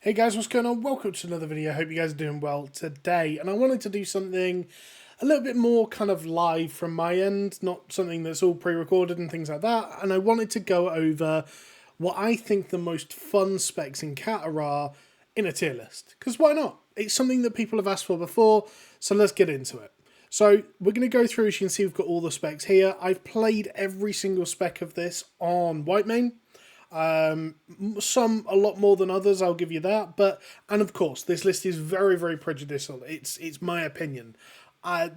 Hey guys, what's going on? Welcome to another video. Hope you guys are doing well today. And I wanted to do something a little bit more kind of live from my end, not something that's all pre-recorded and things like that. And I wanted to go over what I think the most fun specs in Cata are in a tier list. Because why not? It's something that people have asked for before, so let's get into it. So we're going to go through, as you can see, we've got all the specs here. I've played every single spec of this on Whitemane. Some a lot more than others, I'll give you that. And of course, this list is very, very prejudicial. It's my opinion.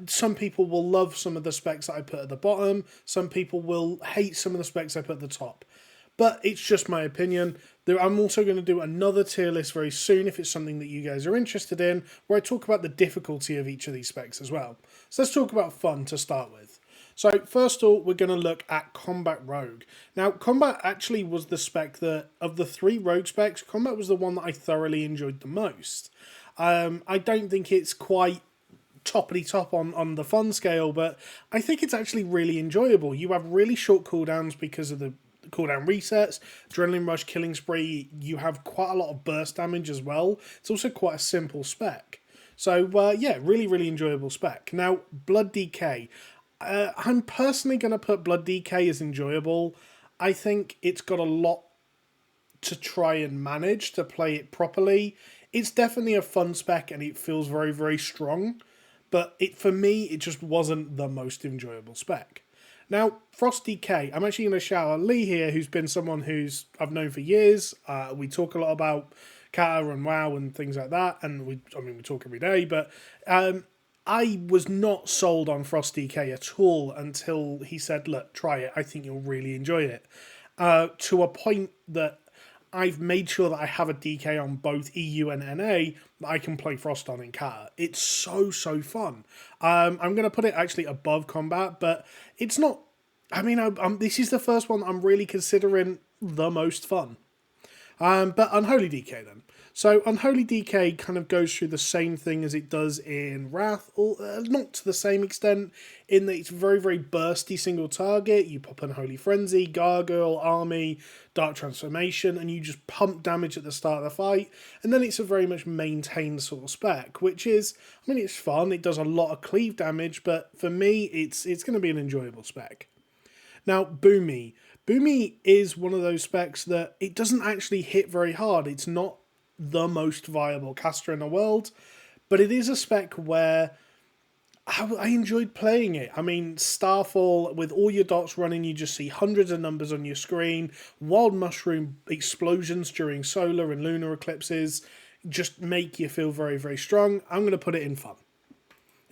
Some people will love some of the specs that I put at the bottom. Some people will hate some of the specs I put at the top. But it's just my opinion. I'm also going to do another tier list very soon if it's something that you guys are interested in, where I talk about the difficulty of each of these specs as well. So let's talk about fun to start with. So first of all, we're going to look at Combat Rogue. Now, Combat actually was the spec that, of the three Rogue specs, Combat was the one that I thoroughly enjoyed the most. I don't think it's quite toppity top on the fun scale, but I think it's actually really enjoyable. You have really short cooldowns because of the cooldown resets, Adrenaline Rush, Killing Spree. You have quite a lot of burst damage as well. It's also quite a simple spec. So, yeah, really, really enjoyable spec. Now, Blood DK. I'm personally going to put Blood DK as enjoyable. I think it's got a lot to try and manage to play it properly. It's definitely a fun spec and it feels very, very strong. But for me, it just wasn't the most enjoyable spec. Now, Frost DK, I'm actually going to shout out Lee here, who's been someone who's I've known for years. We talk a lot about Cata and WoW and things like that, and we talk every day. But I was not sold on Frost DK at all until he said, "Look, try it. I think you'll really enjoy it." To a point that I've made sure that I have a DK on both EU and NA that I can play Frost on in Cata. It's so fun. I'm going to put it actually above Combat, but it's not. I mean, this is the first one I'm really considering the most fun. But Unholy DK then. So Unholy DK kind of goes through the same thing as it does in Wrath, or not to the same extent, in that it's very, very bursty single target. You pop Unholy Frenzy, Gargoyle, Army, Dark Transformation, and you just pump damage at the start of the fight. And then it's a very much maintained sort of spec, which is, I mean, it's fun. It does a lot of cleave damage, but for me, it's going to be an enjoyable spec. Now, Boomy. Boomy is one of those specs that it doesn't actually hit very hard. It's not the most viable caster in the world, but it is a spec where I enjoyed playing it. I mean, Starfall, with all your dots running, you just see hundreds of numbers on your screen. Wild Mushroom explosions during solar and lunar eclipses just make you feel very, very strong. I'm going to put it in fun.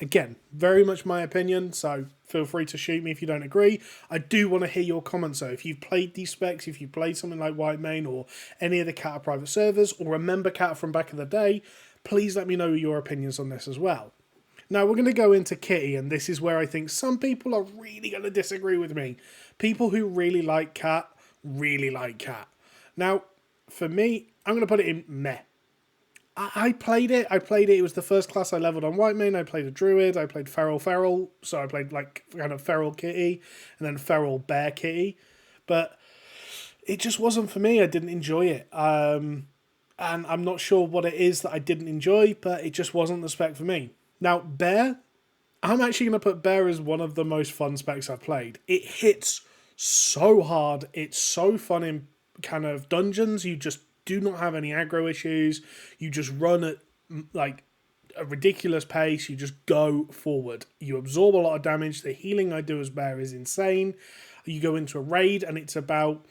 Again, very much my opinion, so feel free to shoot me if you don't agree. I do want to hear your comments though. If you've played these specs, if you've played something like Whitemane or any of the Cata private servers, or remember Cata from back in the day, please let me know your opinions on this as well. Now we're going to go into Kitty, and this is where I think some people are really going to disagree with me. People who really like Cat, really like Cat. Now, for me, I'm going to put it in meh. I played it. It was the first class I leveled on Whitemane. I played a Druid. I played Feral. So I played like kind of Feral Kitty and then Feral Bear Kitty. But it just wasn't for me. I didn't enjoy it. And I'm not sure what it is that I didn't enjoy, but it just wasn't the spec for me. Now, Bear, I'm actually going to put Bear as one of the most fun specs I've played. It hits so hard. It's so fun in kind of dungeons. You just do not have any aggro issues. You just run at like a ridiculous pace. You just go forward. You absorb a lot of damage. The healing I do as Bear is insane. You go into a raid and it's about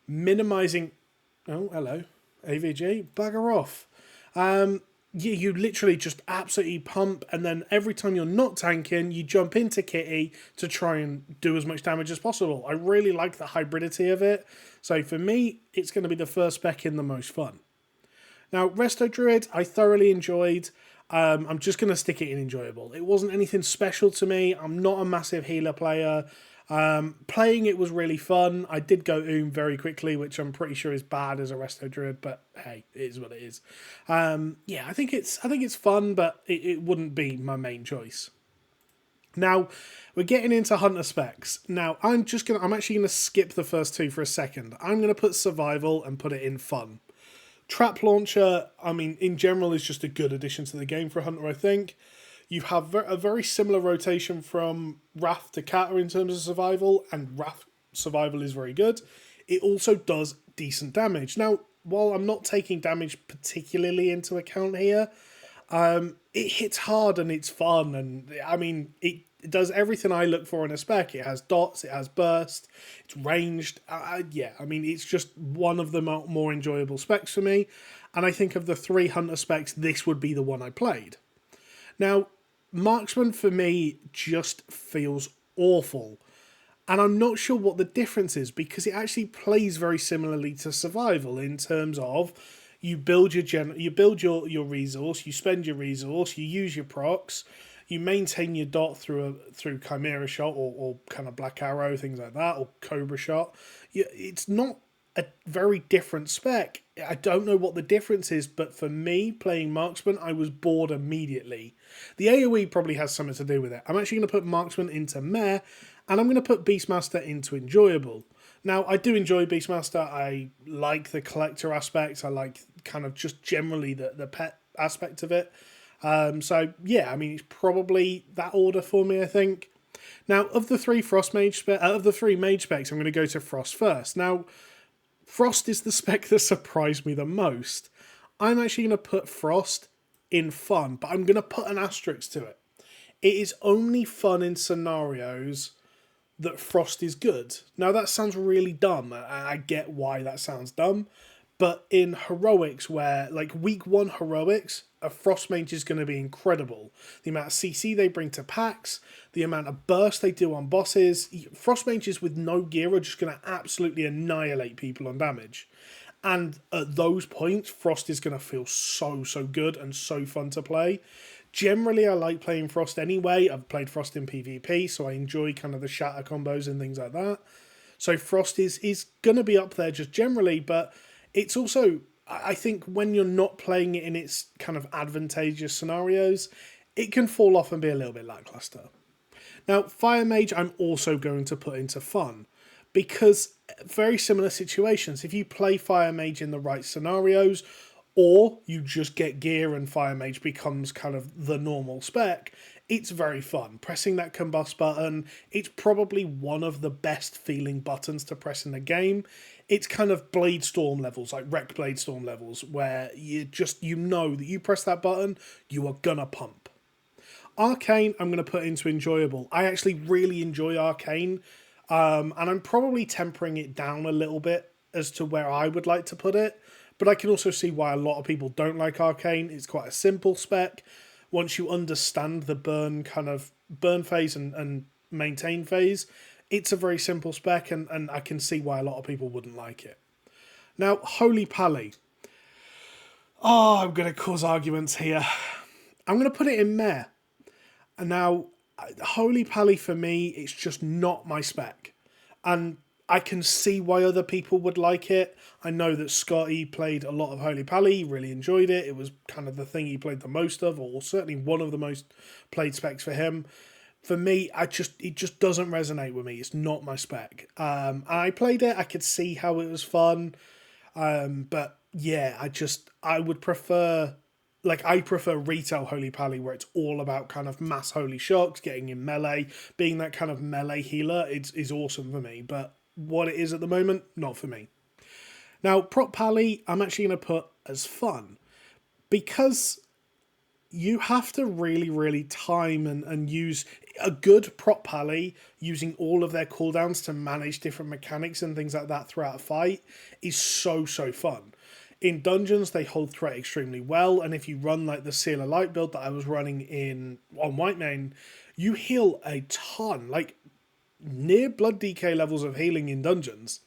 minimizing. Oh, hello, AVG. Bugger off. You literally just absolutely pump, and then every time you're not tanking, you jump into Kitty to try and do as much damage as possible. I really like the hybridity of it. So for me, it's going to be the first spec in the most fun. Now, Resto Druid, I thoroughly enjoyed. I'm just going to stick it in enjoyable. It wasn't anything special to me. I'm not a massive healer player. Playing it was really fun. I did go very quickly, which I'm pretty sure is bad as a Resto Druid, but hey, it is what it is. Yeah, I think it's fun, but it wouldn't be my main choice. Now, we're getting into Hunter specs. Now, I'm actually gonna skip the first two for a second. I'm gonna put survival and put it in fun. Trap Launcher, I mean, in general, is just a good addition to the game for a hunter, I think. You have a very similar rotation from Wrath to Cata in terms of survival, and Wrath survival is very good. It also does decent damage. Now, while I'm not taking damage particularly into account here, it hits hard and it's fun, and I mean, it does everything I look for in a spec. It has dots, it has burst, it's ranged. Yeah, I mean, it's just one of the more enjoyable specs for me, and I think of the three hunter specs, this would be the one I played. Now, Marksman for me just feels awful. And I'm not sure what the difference is because it actually plays very similarly to survival in terms of you build your resource, you spend your resource, you use your procs, you maintain your dot through Chimera shot or kind of Black Arrow, things like that, or Cobra shot. It's not a very different spec. I don't know what the difference is, but for me, playing Marksman, I was bored immediately. The AoE probably has something to do with it. I'm actually going to put Marksman into Meh, and I'm going to put Beastmaster into Enjoyable. Now, I do enjoy Beastmaster. I like the collector aspect. I like kind of just generally the pet aspect of it. So, yeah, I mean, it's probably that order for me, I think. Now, of the three mage specs, I'm going to go to Frost first. Now, Frost is the spec that surprised me the most. I'm actually going to put Frost in fun, but I'm going to put an asterisk to it. It is only fun in scenarios that Frost is good. Now that sounds really dumb. I get why that sounds dumb. But in heroics, where like week 1 heroics, a Frost mage is going to be incredible. The amount of CC they bring to packs, the amount of burst they do on bosses. Frost mages with no gear are just going to absolutely annihilate people on damage. And at those points, Frost is going to feel so good and so fun to play. Generally, I like playing Frost anyway. I've played Frost in PvP, so I enjoy kind of the shatter combos and things like that. So Frost is going to be up there just generally, but it's also, I think, when you're not playing it in its kind of advantageous scenarios, it can fall off and be a little bit lackluster. Now, Fire Mage, I'm also going to put into fun, because very similar situations. If you play Fire Mage in the right scenarios, or you just get gear and Fire Mage becomes kind of the normal spec, it's very fun. Pressing that combust button, it's probably one of the best feeling buttons to press in the game. It's kind of Blade Storm levels, like Wreck Blade Storm levels, where you know that you press that button, you are gonna pump. Arcane, I'm going to put into Enjoyable. I actually really enjoy Arcane, and I'm probably tempering it down a little bit as to where I would like to put it, but I can also see why a lot of people don't like Arcane. It's quite a simple spec. Once you understand the burn phase and maintain phase, it's a very simple spec, and I can see why a lot of people wouldn't like it. Now, Holy Pally. Oh, I'm going to cause arguments here. I'm going to put it in Meh. And now, Holy Pally for me, it's just not my spec. And I can see why other people would like it. I know that Scotty played a lot of Holy Pally, he really enjoyed it. It was kind of the thing he played the most of, or certainly one of the most played specs for him. For me, it just doesn't resonate with me. It's not my spec. I played it, I could see how it was fun. But yeah, I would prefer... Like, I prefer retail Holy Pally, where it's all about kind of mass holy shocks, getting in melee, being that kind of melee healer is awesome for me. But what it is at the moment, not for me. Now, Prop Pally, I'm actually going to put as fun, because you have to really time and use a good Prop Pally, using all of their cooldowns to manage different mechanics and things like that throughout a fight, is so fun. In dungeons, they hold threat extremely well, and if you run like the Seal of Light build that I was running on Whitemane, you heal a ton, like near blood DK levels of healing in dungeons,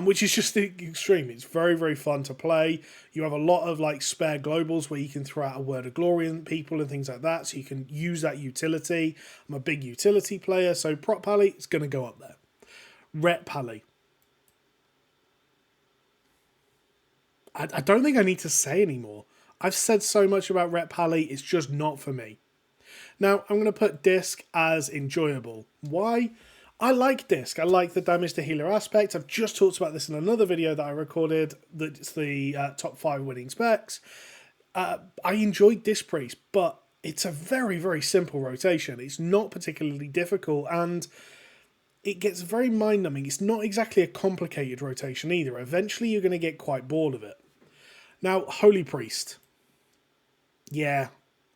which is just extreme. It's very fun to play. You have a lot of like spare globals where you can throw out a word of glory in people and things like that, so you can use that utility. I'm a big utility player, so Prop Pally is going to go up there. Ret Pally. I don't think I need to say anymore. I've said so much about Ret Pally, it's just not for me. Now, I'm going to put Disc as enjoyable. Why? I like Disc. I like the damage to healer aspect. I've just talked about this in another video that I recorded. That's the top 5 winning specs. I enjoyed Disc Priest, but it's a very, very simple rotation. It's not particularly difficult, and it gets very mind-numbing. It's not exactly a complicated rotation either. Eventually, you're going to get quite bored of it. Now, Holy Priest. Yeah,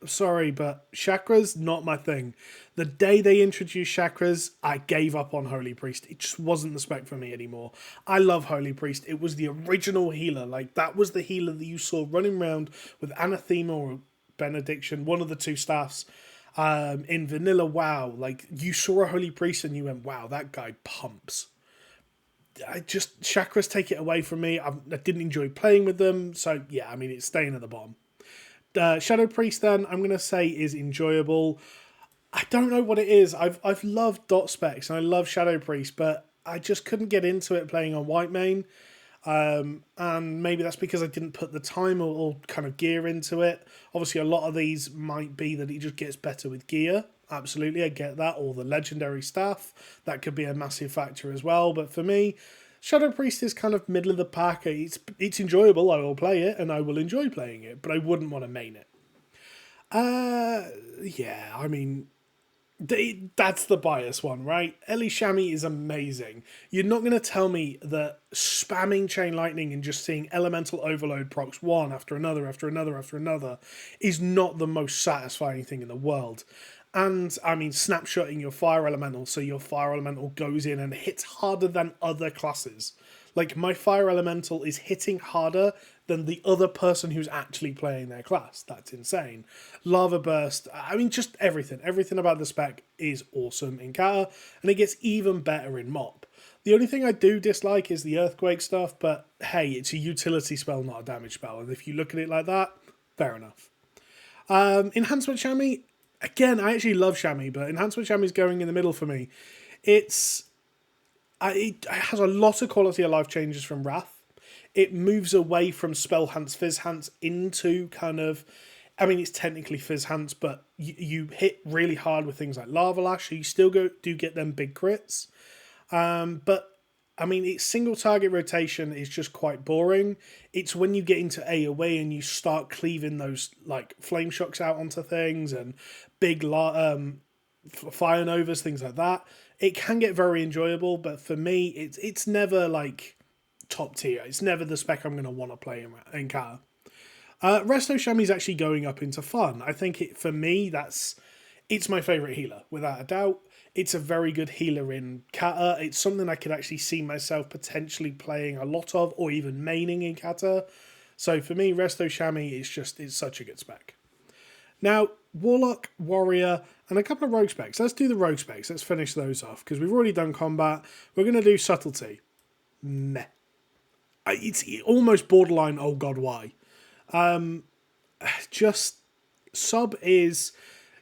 sorry, but chakras, not my thing. The day they introduced chakras, I gave up on Holy Priest. It just wasn't the spec for me anymore. I love Holy Priest. It was the original healer. Like, that was the healer that you saw running around with Anathema or Benediction, one of the two staffs, in Vanilla WoW. Like, you saw a Holy Priest and you went, wow, that guy pumps. Chakras take it away from me. I didn't enjoy playing with them. So, yeah, I mean, it's staying at the bottom. Shadow Priest, then, I'm going to say is enjoyable. I don't know what it is. I've loved dot specs and I love Shadow Priest, but I just couldn't get into it playing on white main. And maybe that's because I didn't put the time or kind of gear into it. Obviously, a lot of these might be that it just gets better with gear. Absolutely, I get that. Or the legendary staff. That could be a massive factor as well. But for me, Shadow Priest is kind of middle of the pack. It's enjoyable. I will play it and I will enjoy playing it, but I wouldn't want to main it. Yeah, I mean, that's the bias one, right? Ellie Shami is amazing. You're not going to tell me that spamming Chain Lightning and just seeing Elemental Overload procs one after another, after another, after another is not the most satisfying thing in the world. And, I mean, snapshotting your Fire Elemental so your Fire Elemental goes in and hits harder than other classes. Like, my Fire Elemental is hitting harder than the other person who's actually playing their class. That's insane. Lava Burst, I mean, just everything. Everything about the spec is awesome in Cata, and it gets even better in MOP. The only thing I do dislike is the Earthquake stuff, but hey, it's a utility spell, not a damage spell, and if you look at it like that, fair enough. Enhancement Shami, again, I actually love Shami, but Enhancement Shami is going in the middle for me. It has a lot of quality of life changes from Wrath. It moves away from Spellhance, Fizzhance into kind of... I mean, it's technically Fizzhance, but you hit really hard with things like Lava Lash, so you still do get them big crits. But, I mean, its single target rotation is just quite boring. It's when you get into AoE and you start cleaving those, like, Flame Shocks out onto things and big Fire Novas, things like that. It can get very enjoyable, but for me, it's never, like, top tier. It's never the spec I'm going to want to play in Cata. Resto Shami is actually going up into fun. I think for me, it's my favourite healer, without a doubt. It's a very good healer in Cata. It's something I could actually see myself potentially playing a lot of, or even maining in Cata. So for me, Resto Shami is such a good spec. Now, Warlock, Warrior, and a couple of Rogue specs. Let's do the Rogue specs. Let's finish those off, because we've already done Combat. We're going to do Subtlety. Meh. It's almost borderline, oh god, why? Just sub is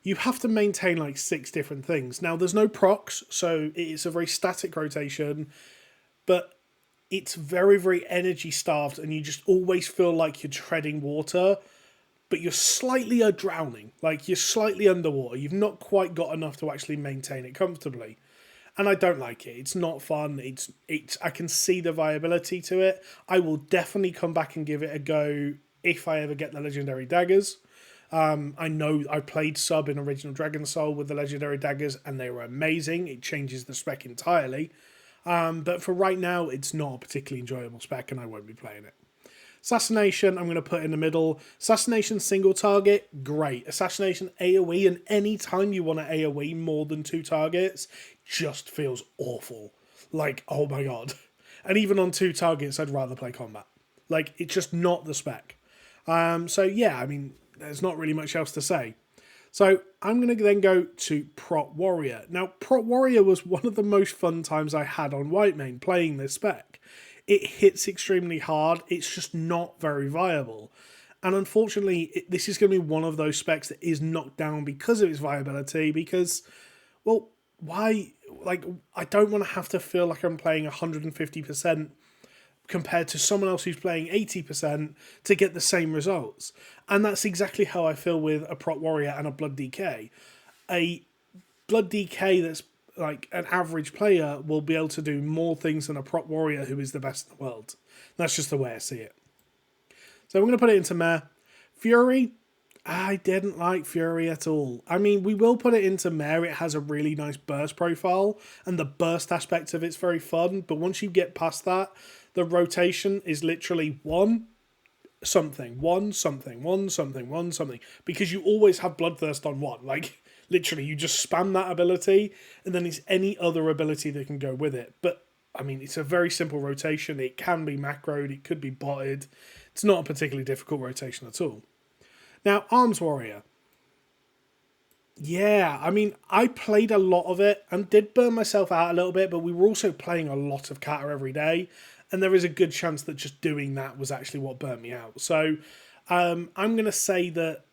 you have to maintain like 6 different things. Now there's no procs, so it's a very static rotation, but it's very, very energy starved and you just always feel like you're treading water, but you're slightly drowning, like you're slightly underwater. You've not quite got enough to actually maintain it comfortably. And I don't like it. It's not fun. I can see the viability to it. I will definitely come back and give it a go if I ever get the Legendary Daggers. I know I played sub in Original Dragon Soul with the Legendary Daggers and they were amazing. It changes the spec entirely. But for right now, it's not a particularly enjoyable spec and I won't be playing it. Assassination, I'm going to put in the middle. Assassination single target, great. Assassination AoE, and any time you want to AoE more than 2 targets, just feels awful. Like, oh my god. And even on 2 targets, I'd rather play combat. Like, it's just not the spec. So yeah, I mean, there's not really much else to say. So I'm going to then go to Prot Warrior. Now, Prot Warrior was one of the most fun times I had on Whitemane playing this spec. It hits extremely hard. It's just not very viable. And unfortunately, this is going to be one of those specs that is knocked down because of its viability. Because, well, why? Like, I don't want to have to feel like I'm playing 150% compared to someone else who's playing 80% to get the same results. And that's exactly how I feel with a Prot Warrior and a Blood DK. A Blood DK that's like an average player will be able to do more things than a prop warrior who is the best in the world. That's just the way I see it. So I'm going to put it into meh. Fury, I didn't like Fury at all. I mean, we will put it into meh. It has a really nice burst profile, and the burst aspect of it's very fun. But once you get past that, the rotation is literally one something, one something, one something, one something, because you always have Bloodthirst on one. Like, literally, you just spam that ability, and then it's any other ability that can go with it. But, I mean, it's a very simple rotation. It can be macroed, it could be botted. It's not a particularly difficult rotation at all. Now, Arms Warrior. Yeah, I mean, I played a lot of it and did burn myself out a little bit, but we were also playing a lot of Cata every day, and there is a good chance that just doing that was actually what burnt me out. So I'm going to say that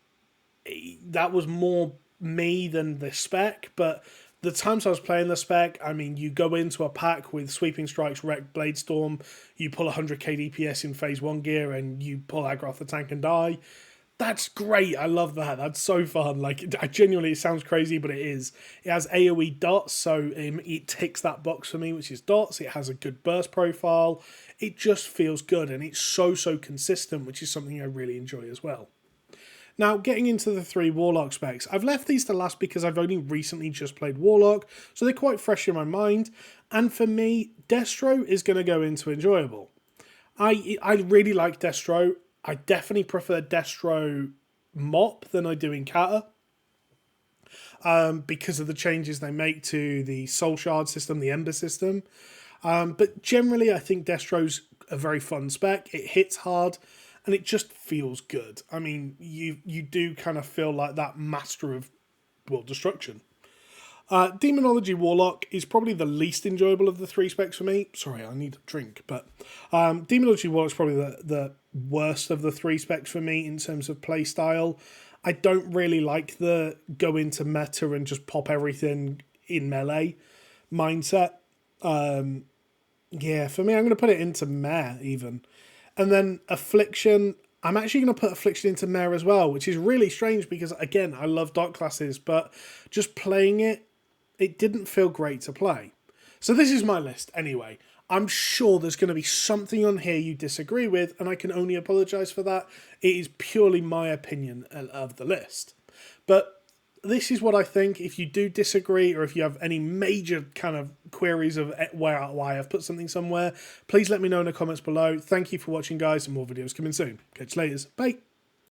that was more me than the spec, but the times I was playing the spec, I mean, you go into a pack with Sweeping Strikes, Wreck, Blade Storm, you pull 100k DPS in phase 1 gear, and you pull aggro off the tank and die. That's great. I love that. That's so fun. Like, I genuinely, it sounds crazy, but it is. It has AoE dots, so it ticks that box for me, which is dots. It has a good burst profile. It just feels good, and it's so consistent, which is something I really enjoy as well. Now, getting into the 3 Warlock specs. I've left these to last because I've only recently just played Warlock, so they're quite fresh in my mind. And for me, Destro is going to go into enjoyable. I really like Destro. I definitely prefer Destro Mop than I do in Cata. Because of the changes they make to the Soul Shard system, the Ember system. But generally, I think Destro's a very fun spec. It hits hard, and it just feels good. I mean, you do kind of feel like that master of world destruction. Demonology Warlock is probably the least enjoyable of the 3 specs for me. Sorry, I need a drink. But Demonology Warlock is probably the worst of the 3 specs for me in terms of play style. I don't really like the go into meta and just pop everything in melee mindset. Yeah, for me, I'm going to put it into meh even. And then Affliction, I'm actually going to put Affliction into meh as well, which is really strange because, again, I love dark classes, but just playing it, it didn't feel great to play. So this is my list anyway. I'm sure there's going to be something on here you disagree with, and I can only apologise for that. It is purely my opinion of the list. But this is what I think. If you do disagree, or if you have any major kind of queries of why I've put something somewhere, please let me know in the comments below. Thank you for watching, guys, and more videos coming soon. Catch you later. Bye.